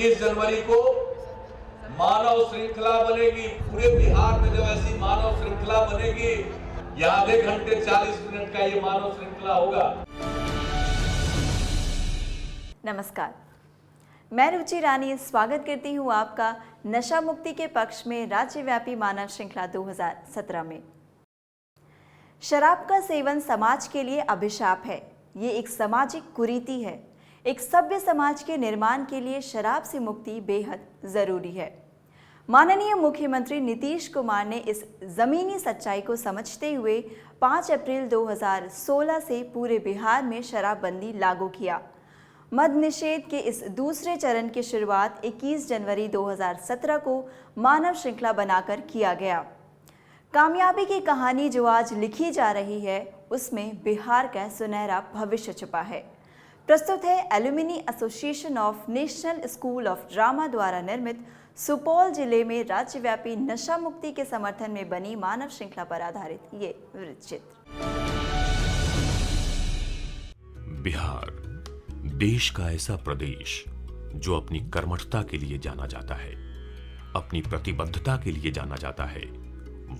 21 जनवरी को मानव श्रृंखला बनेगी। पूरे बिहार में जब ऐसी मानव श्रृंखला बनेगी, यह आधे घंटे 40 मिनट का ये मानव श्रृंखला होगा। नमस्कार, मैं रुचि रानी स्वागत करती हूँ आपका नशा मुक्ति के पक्ष में राज्यव्यापी मानव श्रृंखला 2017 में। शराब का सेवन समाज के लिए अभिशाप है। ये एक सामाजिक कुरीति है। एक सभ्य समाज के निर्माण के लिए शराब से मुक्ति बेहद जरूरी है। माननीय मुख्यमंत्री नीतीश कुमार ने इस जमीनी सच्चाई को समझते हुए 5 अप्रैल 2016 से पूरे बिहार में शराबबंदी लागू किया। मद निषेध के इस दूसरे चरण की शुरुआत 21 जनवरी 2017 को मानव श्रृंखला बनाकर किया गया। कामयाबी की कहानी जो आज लिखी जा रही है, उसमें बिहार का सुनहरा भविष्य छुपा है। प्रस्तुत है alumni association of national school of drama द्वारा निर्मित सुपौल जिले में राज्यव्यापी नशा मुक्ति के समर्थन में बनी मानव श्रृंखला पर आधारित ये वृत्तचित्र। बिहार देश का ऐसा प्रदेश जो अपनी कर्मठता के लिए जाना जाता है, अपनी प्रतिबद्धता के लिए जाना जाता है।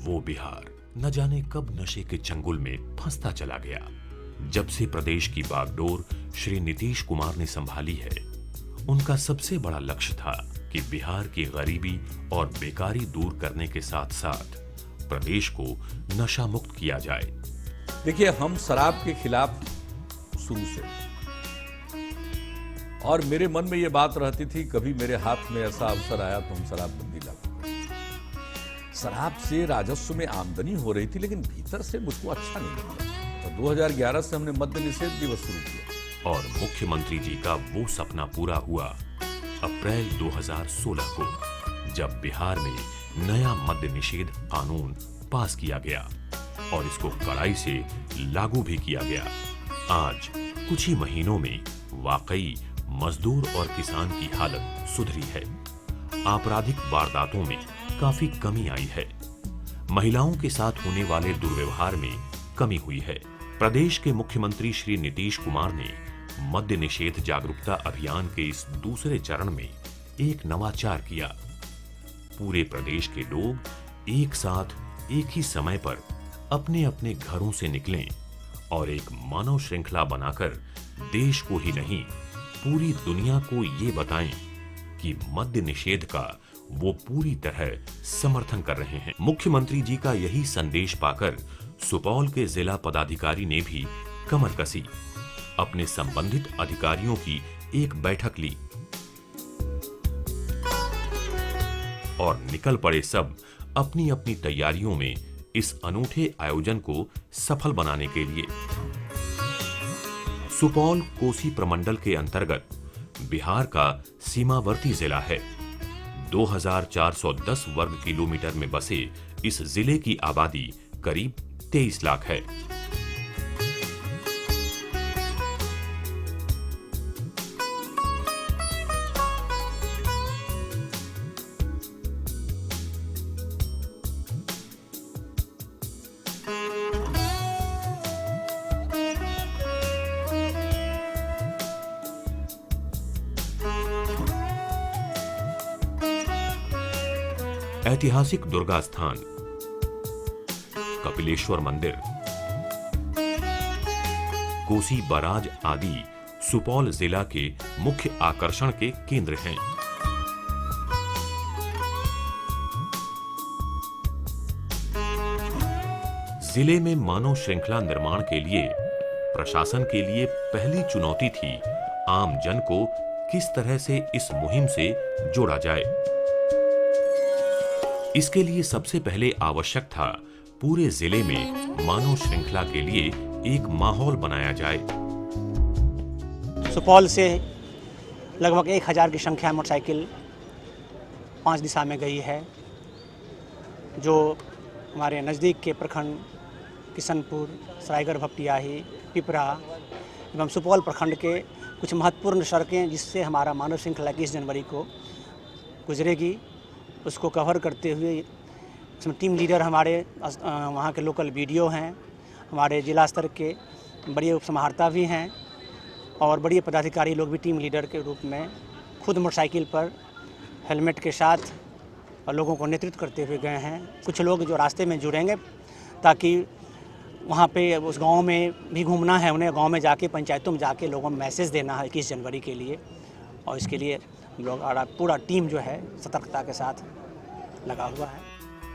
वो बिहार न जाने कब नशे के चंगुल में फंसता चला गया। जब से प्रदेश की बागडोर श्री नीतीश कुमार ने संभाली है, उनका सबसे बड़ा लक्ष्य था कि बिहार की गरीबी और बेकारी दूर करने के साथ साथ प्रदेश को नशा मुक्त किया जाए। देखिए, हम शराब के खिलाफ शुरू से, और मेरे मन में ये बात रहती थी, कभी मेरे हाथ में ऐसा अवसर आया तो हम शराबबंदी लागू करें। शराब से राजस्व में आमदनी हो रही थी, लेकिन भीतर से मुझको अच्छा नहीं लगता। तो 2011 से हमने मद्य निषेध दिवस शुरू किया और मुख्यमंत्री जी का वो सपना पूरा हुआ अप्रैल 2016 को, जब बिहार में नया मद्य निषेध कानून पास किया गया और इसको कड़ाई से लागू भी किया गया। आज कुछ ही महीनों में वाकई मजदूर और किसान की हालत सुधरी है। आपराधिक वारदातों में काफी कमी आई है। महिलाओं के साथ होने वाले दुर्व्यवहार में कमी हुई है। प्रदेश के मुख्यमंत्री श्री नीतीश कुमार ने मद्य निषेध जागरूकता अभियान के इस दूसरे चरण में एक नवाचार किया। पूरे प्रदेश के लोग एक साथ एक ही समय पर अपने अपने घरों से निकलें और एक मानव श्रृंखला बनाकर देश को ही नहीं, पूरी दुनिया को ये बताएं कि मद्य निषेध का वो पूरी तरह समर्थन कर रहे हैं। मुख्यमंत्री जी का यही संदेश पाकर सुपौल के जिला पदाधिकारी ने भी कमर कसी, अपने संबंधित अधिकारियों की एक बैठक ली और निकल पड़े सब अपनी अपनी तैयारियों में इस अनूठे आयोजन को सफल बनाने के लिए। सुपौल कोसी प्रमंडल के अंतर्गत बिहार का सीमावर्ती जिला है। 2410 वर्ग किलोमीटर में बसे इस जिले की आबादी करीब 23 लाख है। ऐतिहासिक दुर्गा स्थान, कपिलेश्वर मंदिर, कोसी बराज आदि सुपौल जिला के मुख्य आकर्षण के केंद्र हैं। जिले में मानव श्रृंखला निर्माण के लिए प्रशासन के लिए पहली चुनौती थी आम जन को किस तरह से इस मुहिम से जोड़ा जाए। इसके लिए सबसे पहले आवश्यक था पूरे जिले में मानव श्रृंखला के लिए एक माहौल बनाया जाए। सुपौल से लगभग 1000 की संख्या मोटरसाइकिल 5 दिशा में गई है, जो हमारे नज़दीक के प्रखंड किशनपुर, सरायगढ़ भपटियाही, पिपरा एवं सुपौल प्रखंड के कुछ महत्वपूर्ण सड़कें जिससे हमारा मानव श्रृंखला 21 जनवरी को गुजरेगी, उसको कवर करते हुए इसमें टीम लीडर हमारे वहाँ के लोकल वीडियो हैं, हमारे जिला स्तर के बड़े उपसमाहर्ता भी हैं और बड़े पदाधिकारी लोग भी टीम लीडर के रूप में खुद मोटरसाइकिल पर हेलमेट के साथ लोगों को नेतृत्व करते हुए गए हैं। कुछ लोग जो रास्ते में जुड़ेंगे ताकि वहाँ पे उस गांव में भी घूमना है, उन्हें गांव में जाके पंचायतों में जाके लोगों में मैसेज देना है 21 जनवरी के लिए, और इसके लिए हम लोग पूरा टीम जो है सतर्कता के साथ लगा हुआ है।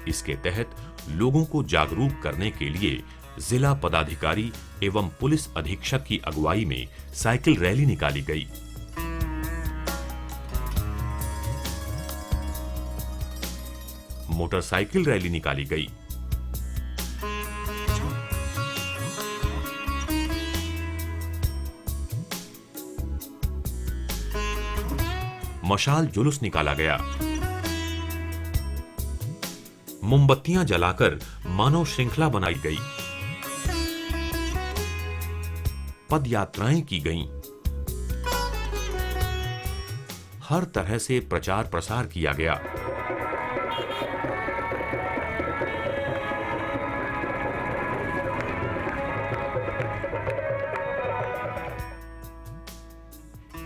इसके तहत लोगों को जागरूक करने के लिए जिला पदाधिकारी एवं पुलिस अधीक्षक की अगुवाई में साइकिल रैली निकाली गई। मोटरसाइकिल रैली निकाली गई। मशाल जुलूस निकाला गया। मोमबत्तियां जलाकर मानव श्रृंखला बनाई गई। पद यात्राएं की गईं। हर तरह से प्रचार प्रसार किया गया।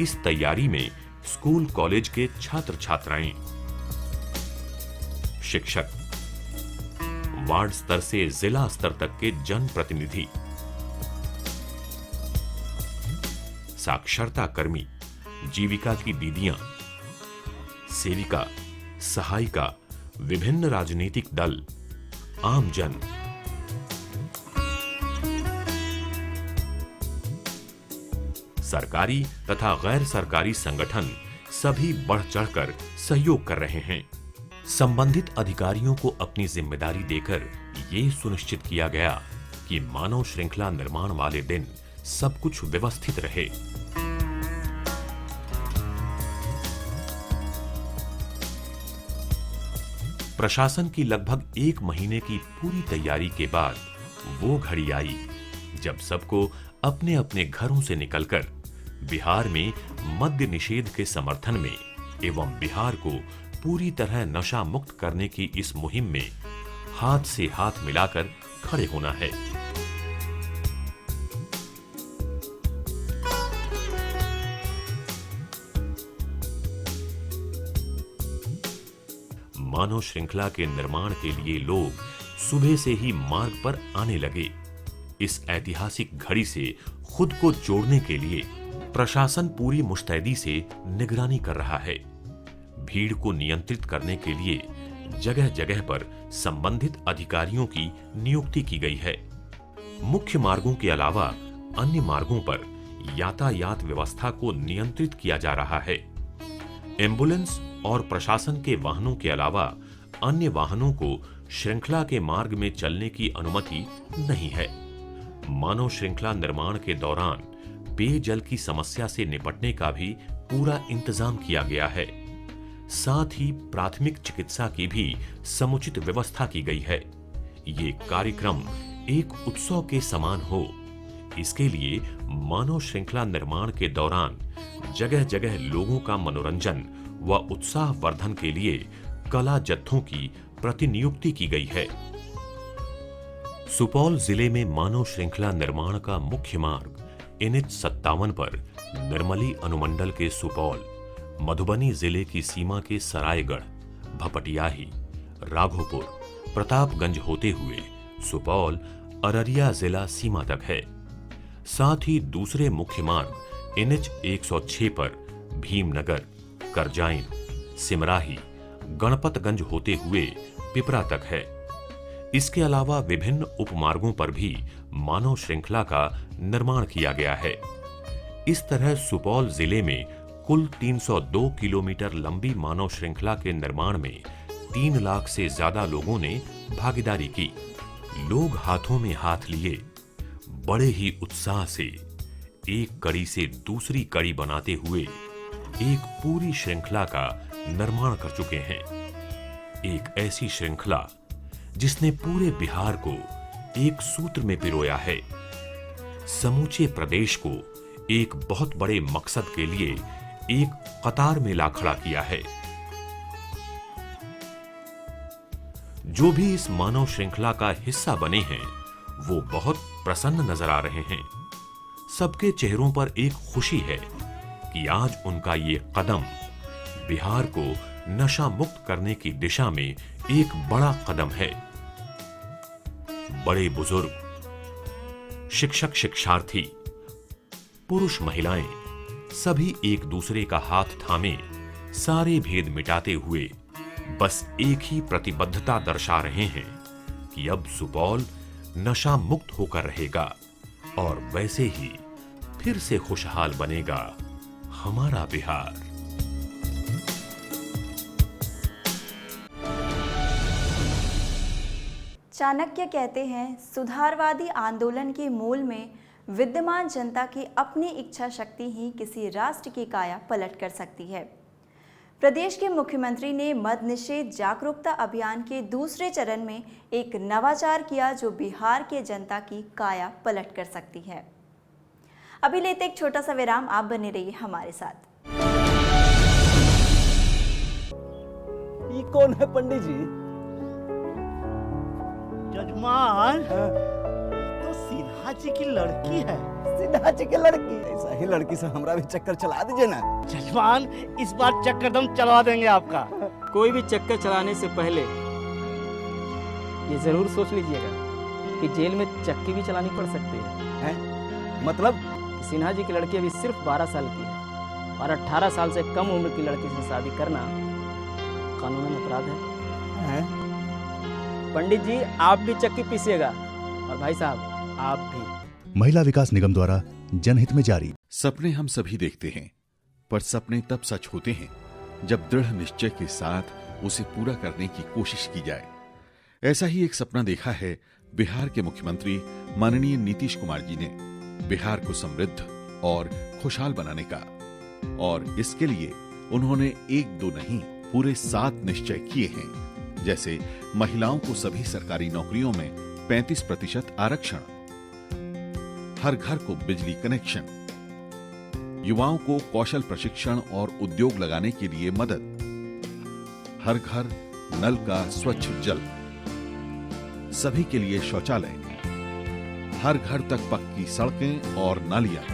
इस तैयारी में स्कूल कॉलेज के छात्र छात्राएं, शिक्षक, वार्ड स्तर से जिला स्तर तक के जनप्रतिनिधि, साक्षरता कर्मी, जीविका की दीदियां, सेविका, सहायिका, विभिन्न राजनीतिक दल, आमजन, सरकारी तथा गैर सरकारी संगठन सभी बढ़ चढ़कर सहयोग कर रहे हैं। संबंधित अधिकारियों को अपनी जिम्मेदारी देकर ये सुनिश्चित किया गया कि मानव श्रृंखला निर्माण वाले दिन सब कुछ व्यवस्थित रहे। प्रशासन की लगभग 1 महीने की पूरी तैयारी के बाद वो घड़ी आई जब सबको अपने अपने घरों से निकलकर बिहार में मद्य निषेध के समर्थन में एवं बिहार को पूरी तरह नशा मुक्त करने की इस मुहिम में हाथ से हाथ मिलाकर खड़े होना है। मानव श्रृंखला के निर्माण के लिए लोग सुबह से ही मार्ग पर आने लगे। इस ऐतिहासिक घड़ी से खुद को जोड़ने के लिए प्रशासन पूरी मुस्तैदी से निगरानी कर रहा है। भीड़ को नियंत्रित करने के लिए जगह जगह पर संबंधित अधिकारियों की नियुक्ति की गई है। मुख्य मार्गों के अलावा अन्य मार्गों पर यातायात व्यवस्था को नियंत्रित किया जा रहा है। एम्बुलेंस और प्रशासन के वाहनों के अलावा अन्य वाहनों को श्रृंखला के मार्ग में चलने की अनुमति नहीं है। मानव श्रृंखला निर्माण के दौरान पेयजल की समस्या से निपटने का भी पूरा इंतजाम किया गया है। साथ ही प्राथमिक चिकित्सा की भी समुचित व्यवस्था की गई है। ये कार्यक्रम एक उत्सव के समान हो, इसके लिए मानव श्रृंखला निर्माण के दौरान जगह जगह लोगों का मनोरंजन व उत्साह वर्धन के लिए कला जत्थों की प्रतिनियुक्ति की गई है। सुपौल जिले में मानव श्रृंखला निर्माण का मुख्य मार्ग NH-57 पर निर्मली अनुमंडल के सुपौल, मधुबनी जिले की सीमा के सरायगढ़, भपटियाही, राघोपुर, प्रतापगंज होते हुए सुपौल, अररिया जिला सीमा तक है। साथ ही दूसरे मुख्य मार्ग NH-106 पर भीमनगर, करजाइन, सिमराही, गणपतगंज होते हुए पिपरा तक है। इसके अलावा विभिन्न उपमार्गों पर भी मानव श्रृंखला का निर्माण किया गया है। इस तरह सुपौल जिले में कुल 302 किलोमीटर लंबी मानव श्रृंखला के निर्माण में 3 लाख से ज्यादा लोगों ने भागीदारी की। लोग हाथों में हाथ लिए बड़े ही उत्साह से एक कड़ी से दूसरी कड़ी बनाते हुए एक पूरी श्रृंखला का निर्माण कर चुके हैं। एक ऐसी श्रृंखला जिसने पूरे बिहार को एक सूत्र में पिरोया है, समूचे प्रदेश को एक बहुत बड़े मकसद के लिए एक कतार में ला खड़ा किया है। जो भी इस मानव श्रृंखला का हिस्सा बने हैं, वो बहुत प्रसन्न नजर आ रहे हैं। सबके चेहरों पर एक खुशी है कि आज उनका ये कदम बिहार को नशा मुक्त करने की दिशा में एक बड़ा कदम है। बड़े बुजुर्ग, शिक्षक शिक्षार्थी, पुरुष महिलाएं सभी एक दूसरे का हाथ थामे सारे भेद मिटाते हुए बस एक ही प्रतिबद्धता दर्शा रहे हैं कि अब सुपौल नशा मुक्त होकर रहेगा और वैसे ही फिर से खुशहाल बनेगा हमारा बिहार। चाणक्य कहते हैं, सुधारवादी आंदोलन के मूल में विद्यमान जनता की अपनी इच्छा शक्ति ही किसी राष्ट्र की काया पलट कर सकती है। प्रदेश के मुख्यमंत्री ने मद निषेध जागरूकता अभियान के दूसरे चरण में एक नवाचार किया जो बिहार के जनता की काया पलट कर सकती है। अभी लेते एक छोटा सा विराम, आप बने रहिए हमारे साथ। ये कौन है पंडित जी? जजमान, तो सिन्हा जी की लड़की है। सिन्हा जी की लड़की? ऐसा ही लड़की से हमरा भी चक्कर चला दीजिए ना। जजमान, इस बार चक्कर दम चलवा देंगे आपका। कोई भी चक्कर चलाने से पहले ये जरूर सोच लीजिएगा कि जेल में चक्की भी चलानी पड़ सकती है। मतलब? सिन्हा जी की लड़की अभी सिर्फ 12 साल की है और 18 साल से कम उम्र की लड़की से शादी करना कानूनन अपराध है। पंडित जी, आप भी चक्की पीसिएगा और भाई साहब आप भी। महिला विकास निगम द्वारा जनहित में जारी। सपने हम सभी देखते हैं, पर सपने तब सच होते हैं जब दृढ़ निश्चय के साथ उसे पूरा करने की कोशिश की जाए। ऐसा ही एक सपना देखा है बिहार के मुख्यमंत्री माननीय नीतीश कुमार जी ने, बिहार को समृद्ध और खुशहाल बनाने का। और इसके लिए उन्होंने 1-2 नहीं, पूरे 7 निश्चय किए हैं। जैसे महिलाओं को सभी सरकारी नौकरियों में 35% आरक्षण, हर घर को बिजली कनेक्शन, युवाओं को कौशल प्रशिक्षण और उद्योग लगाने के लिए मदद, हर घर नल का स्वच्छ जल, सभी के लिए शौचालय, हर घर तक पक्की सड़कें और नालियां,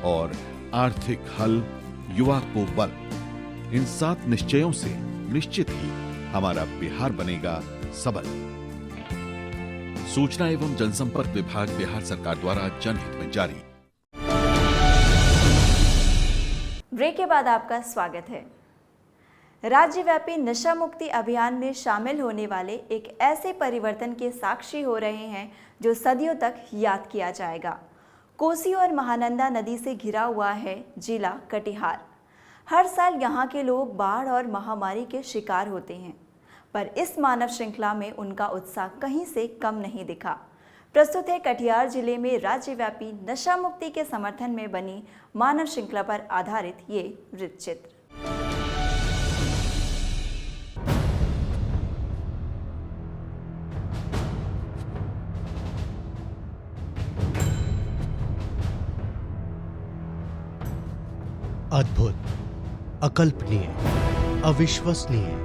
और आर्थिक हल, युवा को बल। इन 7 निश्चयों से निश्चित ही हमारा बिहार बनेगा सबल। सूचना एवं जनसंपर्क विभाग बिहार सरकार द्वारा जनहित में जारी। ब्रेक के बाद आपका स्वागत है। राज्यव्यापी नशा मुक्ति अभियान में शामिल होने वाले एक ऐसे परिवर्तन के साक्षी हो रहे हैं जो सदियों तक याद किया जाएगा। कोसी और महानंदा नदी से घिरा हुआ है जिला कटिहार। हर साल यहाँ के लोग बाढ़ और महामारी के शिकार होते हैं, पर इस मानव श्रृंखला में उनका उत्साह कहीं से कम नहीं दिखा। प्रस्तुत है कटिहार जिले में राज्यव्यापी नशा मुक्ति के समर्थन में बनी मानव श्रृंखला पर आधारित ये वृत्तचित्र। अद्भुत, अकल्पनीय, अविश्वसनीय।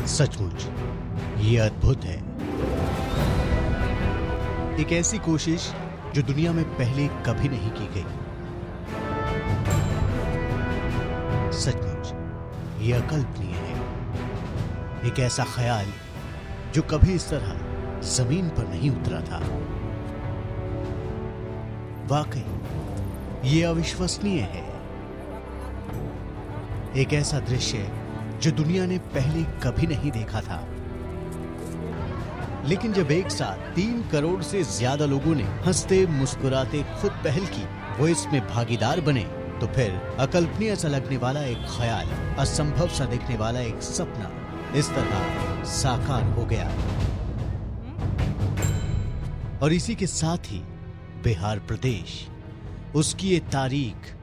सचमुच ये अद्भुत है। एक ऐसी कोशिश जो दुनिया में पहले कभी नहीं की गई। सचमुच ये अकल्पनीय है। एक ऐसा ख्याल जो कभी इस तरह जमीन पर नहीं उतरा था। वाकई ये अविश्वसनीय है। एक ऐसा दृश्य जो दुनिया ने पहले कभी नहीं देखा था। लेकिन जब एक साथ 3 करोड़ से ज्यादा लोगों ने हंसते मुस्कुराते खुद पहल की, वो इसमें भागीदार बने, तो फिर अकल्पनीय सा लगने वाला एक ख्याल, असंभव सा दिखने वाला एक सपना इस तरह साकार हो गया। और इसी के साथ ही बिहार प्रदेश, उसकी ये तारीख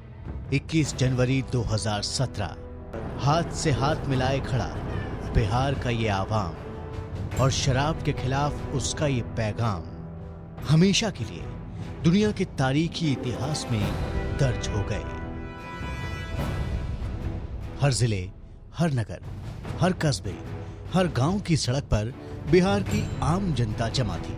21 जनवरी 2017, हाथ से हाथ मिलाए खड़ा बिहार का ये आवाम और शराब के खिलाफ उसका ये पैगाम हमेशा के लिए दुनिया के तारीखी इतिहास में दर्ज हो गए। हर जिले, हर नगर, हर कस्बे, हर गांव की सड़क पर बिहार की आम जनता जमा थी।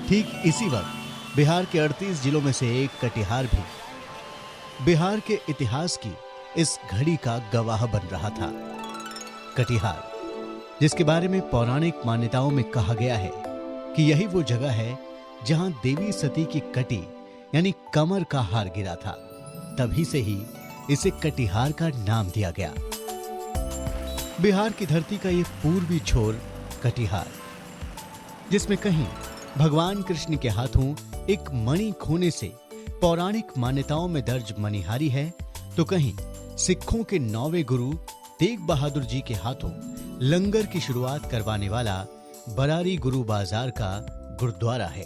ठीक इसी वक्त बिहार के 38 जिलों में से एक कटिहार भी बिहार के इतिहास की इस घड़ी का गवाह बन रहा था। कटिहार, जिसके बारे में पौराणिक मान्यताओं में कहा गया है कि यही वो जगह है जहां देवी सती की कटी यानी कमर का हार गिरा था। तभी से ही इसे कटिहार का नाम दिया गया। बिहार की धरती का ये पूर्वी छोर कटिहार, जिसमें कहीं भगवान कृष्ण के हाथों एक मणि खोने से पौराणिक मान्यताओं में दर्ज मणिहारी है, तो कहीं सिखों के 9वें गुरु तेग बहादुर जी के हाथों लंगर की शुरुआत करवाने वाला बरारी गुरु बाजार का गुरुद्वारा है।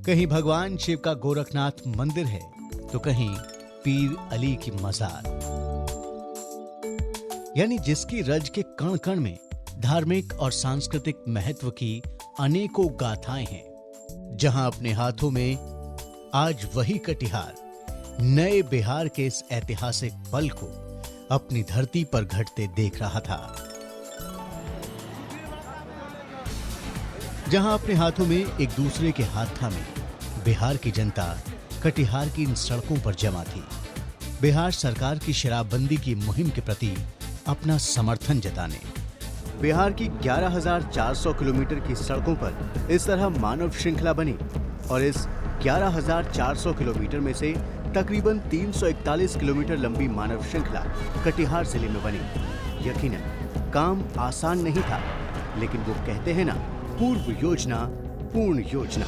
कहीं भगवान शिव का गोरखनाथ मंदिर है, तो कहीं पीर अली की मजार, यानी जिसकी रज के कण कण में धार्मिक और सांस्कृतिक महत्व की अनेकों गाथाएं हैं, जहां अपने हाथों में आज वही कटिहार नए बिहार के इस ऐतिहासिक पल को अपनी धरती पर घटते देख रहा था। जहां अपने हाथों में एक दूसरे के हाथ थामे बिहार की जनता कटिहार की इन सड़कों पर जमा थी, बिहार सरकार की शराबबंदी की मुहिम के प्रति अपना समर्थन जताने। बिहार की 11,400 किलोमीटर की सड़कों पर इस तरह मानव श्रृंखला बनी और इस 11,400 किलोमीटर में से तकरीबन 341 किलोमीटर लंबी मानव श्रृंखला कटिहार जिले में बनी। यकीनन काम आसान नहीं था, लेकिन वो कहते हैं ना, पूर्व योजना पूर्ण योजना।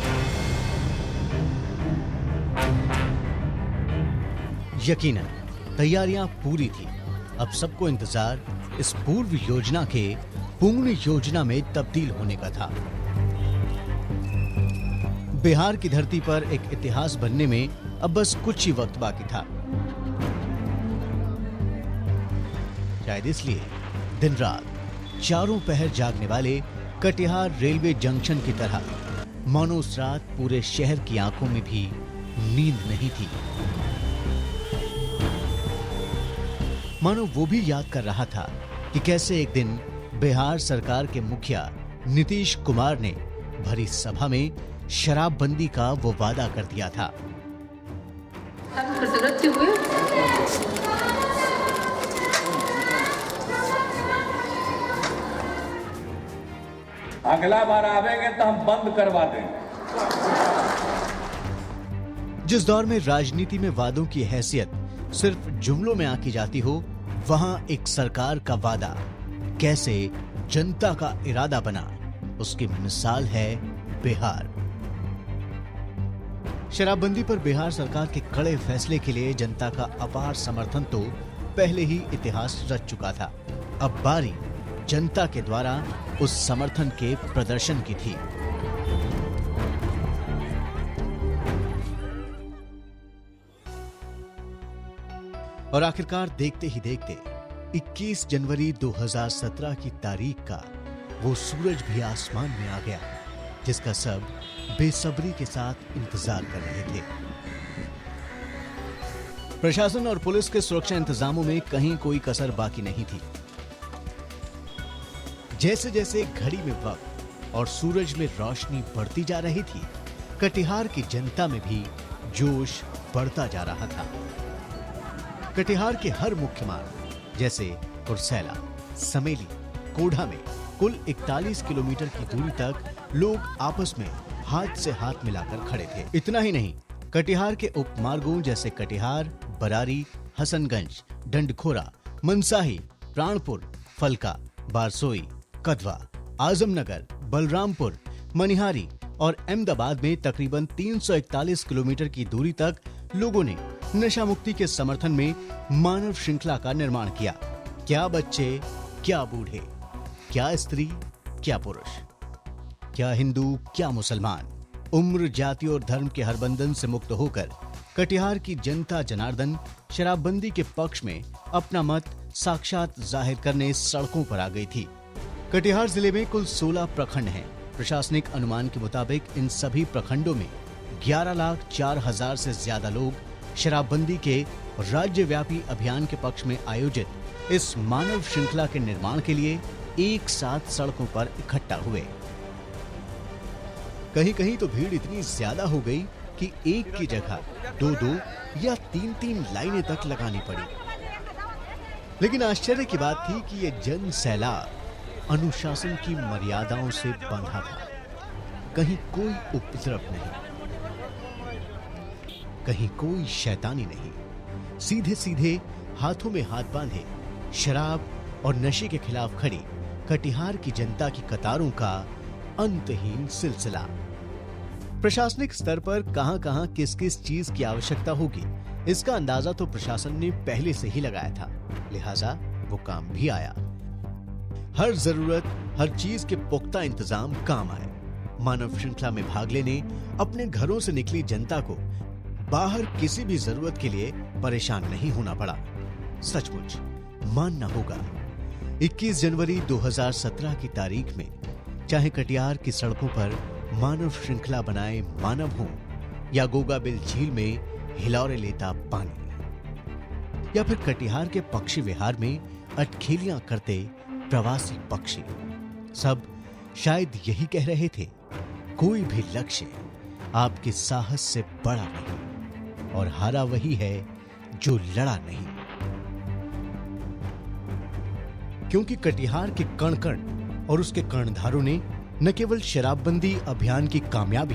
यकीनन तैयारियां पूरी थी। अब सबको इंतजार इस पूर्व योजना के पूर्ण योजना में तब्दील होने का था। बिहार की धरती पर एक इतिहास बनने में अब बस कुछ ही वक्त बाकी था। शायद इसलिए दिन रात चारों पहर जागने वाले कटिहार रेलवे जंक्शन की तरह मानो उस रात पूरे शहर की आंखों में भी नींद नहीं थी। मानो वो भी याद कर रहा था कि कैसे एक दिन बिहार सरकार के मुखिया नीतीश कुमार ने भरी सभा में शराबबंदी का वो वादा कर दिया था। अगला बार आवेंगे तो हम बंद करवा देंगे। जिस दौर में राजनीति में वादों की हैसियत सिर्फ जुमलों में आंकी जाती हो, वहां एक सरकार का वादा कैसे जनता का इरादा बना, उसकी मिसाल है बिहार। शराबबंदी पर बिहार सरकार के कड़े फैसले के लिए जनता का अपार समर्थन तो पहले ही इतिहास रच चुका था। अब बारी जनता के द्वारा उस समर्थन के प्रदर्शन की थी। और आखिरकार देखते ही देखते 21 जनवरी 2017 की तारीख का वो सूरज भी आसमान में आ गया, जिसका सब बेसब्री के साथ इंतजार कर रहे थे। प्रशासन और पुलिस के सुरक्षा इंतजामों में कहीं कोई कसर बाकी नहीं थी। जैसे जैसे घड़ी में वक्त और सूरज में रोशनी बढ़ती जा रही थी, कटिहार की जनता में भी जोश बढ़ता जा रहा था। कटिहार के हर मुख्य मार्ग जैसे कुर्सेला, समेली, कोढ़ा में कुल 41 किलोमीटर की दूरी तक लोग आपस में हाथ से हाथ मिलाकर खड़े थे। इतना ही नहीं, कटिहार के उपमार्गों जैसे कटिहार, बरारी, हसनगंज, डंडखोरा, मनसाही, प्राणपुर, फलका, बारसोई, कदवा, आजमनगर, बलरामपुर, मनिहारी और अहमदाबाद में तकरीबन 341 किलोमीटर की दूरी तक लोगों ने नशा मुक्ति के समर्थन में मानव श्रृंखला का निर्माण किया। क्या बच्चे, क्या बूढ़े, क्या स्त्री, क्या पुरुष, क्या हिंदू, क्या मुसलमान, उम्र, जाति और धर्म के हर बंधन से मुक्त होकर कटिहार की जनता जनार्दन शराबबंदी के पक्ष में अपना मत साक्षात जाहिर करने सड़कों पर आ गई थी। कटिहार जिले में कुल 16 प्रखंड हैं। प्रशासनिक अनुमान के मुताबिक इन सभी प्रखंडों में 11,04,000 से ज्यादा लोग शराबबंदी के राज्यव्यापी अभियान के पक्ष में आयोजित इस मानव श्रृंखला के निर्माण के लिए एक साथ सड़कों पर इकट्ठा हुए। कहीं कहीं तो भीड़ इतनी ज्यादा हो गई कि एक की जगह 2-2 या 3-3 लाइनें तक लगानी पड़ी। लेकिन आश्चर्य की बात थी कि यह जन सैलाब अनुशासन की मर्यादाओं से बंधा था। कहीं कोई उपद्रव नहीं, कहीं कोई शैतानी नहीं। सीधे सीधे हाथों में हाथ बांधे शराब और नशे के खिलाफ खड़ी कटिहार की जनता की कतारों का अंतहीन सिलसिला। प्रशासनिक स्तर पर कहां-कहां किस-किस चीज की आवश्यकता होगी, इसका अंदाजा तो प्रशासन ने पहले से ही लगाया था, लिहाजा वो काम भी आया। हर जरूरत, हर चीज के पुख्ता इंतजाम काम आए। मानव श्रृंखला में भाग लेने अपने घरों से निकली जनता को बाहर किसी भी जरूरत के लिए परेशान नहीं होना पड़ा। सचमुच मानना होगा, 21 जनवरी 2017 की तारीख में चाहे कटिहार की सड़कों पर मानव श्रृंखला बनाए मानव हो या गोगाबिल झील में हिलौरे लेता पानी, या फिर कटिहार के पक्षी विहार में अटखेलियां करते प्रवासी पक्षी, सब शायद यही कह रहे थे, कोई भी लक्ष्य आपके साहस से बड़ा नहीं, और हारा वही है जो लड़ा नहीं। क्योंकि कटिहार के कण कण और उसके कर्णधारों ने न केवल शराबबंदी अभियान की कामयाबी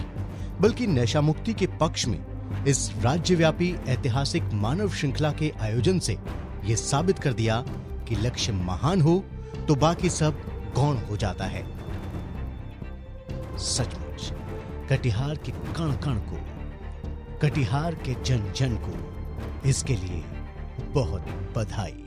बल्कि नशा मुक्ति के पक्ष में इस राज्यव्यापी ऐतिहासिक मानव श्रृंखला के आयोजन से यह साबित कर दिया कि लक्ष्य महान हो तो बाकी सब गौण हो जाता है। सचमुच कटिहार के कण कण को, कटिहार के जन जन को इसके लिए बहुत बधाई।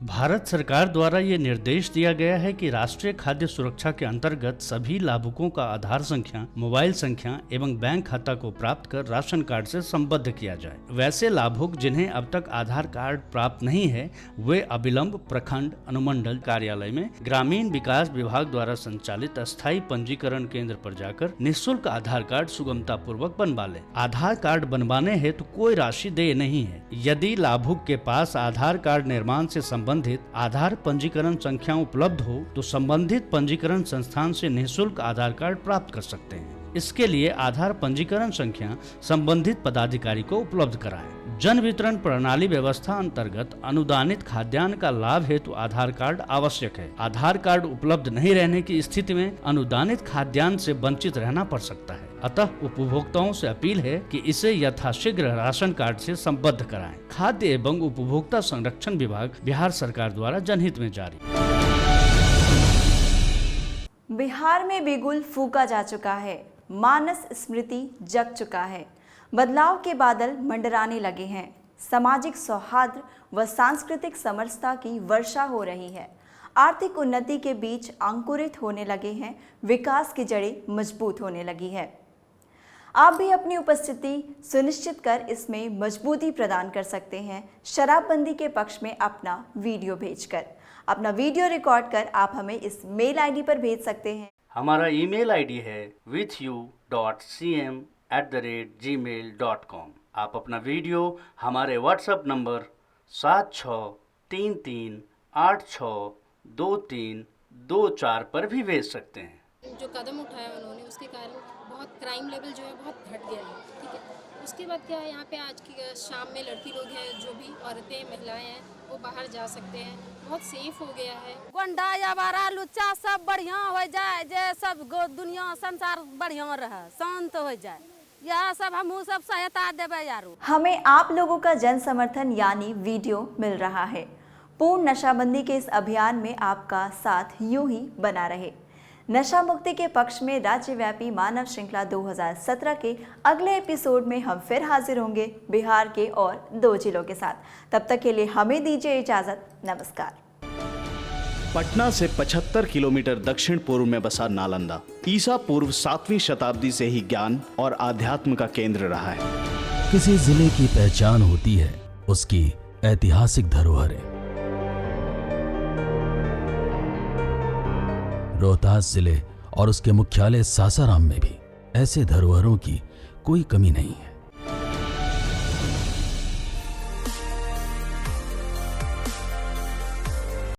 भारत सरकार द्वारा ये निर्देश दिया गया है कि राष्ट्रीय खाद्य सुरक्षा के अंतर्गत सभी लाभुकों का आधार संख्या, मोबाइल संख्या एवं बैंक खाता को प्राप्त कर राशन कार्ड से संबद्ध किया जाए। वैसे लाभुक जिन्हें अब तक आधार कार्ड प्राप्त नहीं है, वे अविलंब प्रखंड अनुमंडल कार्यालय में ग्रामीण विकास विभाग द्वारा संचालित अस्थायी पंजीकरण केंद्र पर जाकर निःशुल्क आधार कार्ड सुगमता पूर्वक बनवा लें। आधार कार्ड बनवाने हेतु कोई राशि देय नहीं है। यदि लाभुक के पास आधार कार्ड निर्माण से संबंधित आधार पंजीकरण संख्या उपलब्ध हो तो संबंधित पंजीकरण संस्थान से निःशुल्क आधार कार्ड प्राप्त कर सकते हैं। इसके लिए आधार पंजीकरण संख्या संबंधित पदाधिकारी को उपलब्ध कराएं। जन वितरण प्रणाली व्यवस्था अंतर्गत अनुदानित खाद्यान्न का लाभ हेतु आधार कार्ड आवश्यक है। आधार कार्ड उपलब्ध नहीं रहने की स्थिति में अनुदानित खाद्यान्न से वंचित रहना पड़ सकता है। अतः उपभोक्ताओं से अपील है कि इसे यथाशीघ्र राशन कार्ड से संबद्ध कराएं। खाद्य एवं उपभोक्ता संरक्षण विभाग बिहार सरकार द्वारा जनहित में जारी। बिहार में बिगुल फूंका जा चुका है, मानस स्मृति जग चुका है, बदलाव के बादल मंडराने लगे हैं, सामाजिक सौहार्द व सांस्कृतिक समरसता की वर्षा हो रही है, आर्थिक उन्नति के बीच अंकुरित होने लगे हैं, विकास की जड़ें मजबूत होने लगी है। आप भी अपनी उपस्थिति सुनिश्चित कर इसमें मजबूती प्रदान कर सकते हैं शराबबंदी के पक्ष में अपना वीडियो भेजकर। अपना वीडियो रिकॉर्ड कर आप हमें इस मेल आईडी पर भेज सकते हैं। हमारा ईमेल आईडी है withu.cm@gmail.com। आप अपना वीडियो हमारे व्हाट्सएप नंबर 7633862324 पर भी भेज सकते हैं। जो कदम उठाया उन्होंने, उसके कारण बहुत क्राइम लेवल जो है बहुत घट गया है। ठीक है, उसके बाद क्या है, यहाँ पे आज की शाम में लड़की लोग हैं, जो भी औरतें महिलाएं हैं वो बाहर जा सकते हैं, बहुत सेफ हो गया है। गुंडा आवारा लुच्चा सब बढ़िया हो जाए, जे सब दुनिया संसार बढ़िया रहे, शांत हो जाए, यह सब हम सब सहायता देवे यारो। हमें आप लोगों का जन समर्थन यानी वीडियो मिल रहा है। पूर्ण नशाबंदी के इस अभियान में आपका साथ यूं ही बना रहे। नशा मुक्ति के पक्ष में राज्यव्यापी मानव श्रृंखला 2017 के अगले एपिसोड में हम फिर हाजिर होंगे बिहार के और 2 जिलों के साथ। तब तक के लिए हमें दीजिए इजाजत। नमस्कार। पटना से 75 किलोमीटर दक्षिण पूर्व में बसा नालंदा ईसा पूर्व 7वीं शताब्दी से ही ज्ञान और आध्यात्म का केंद्र रहा है। किसी जिले की पहचान होती है उसकी ऐतिहासिक धरोहरें। रोहतास जिले और उसके मुख्यालय सासाराम में भी ऐसे धरोहरों की कोई कमी नहीं है।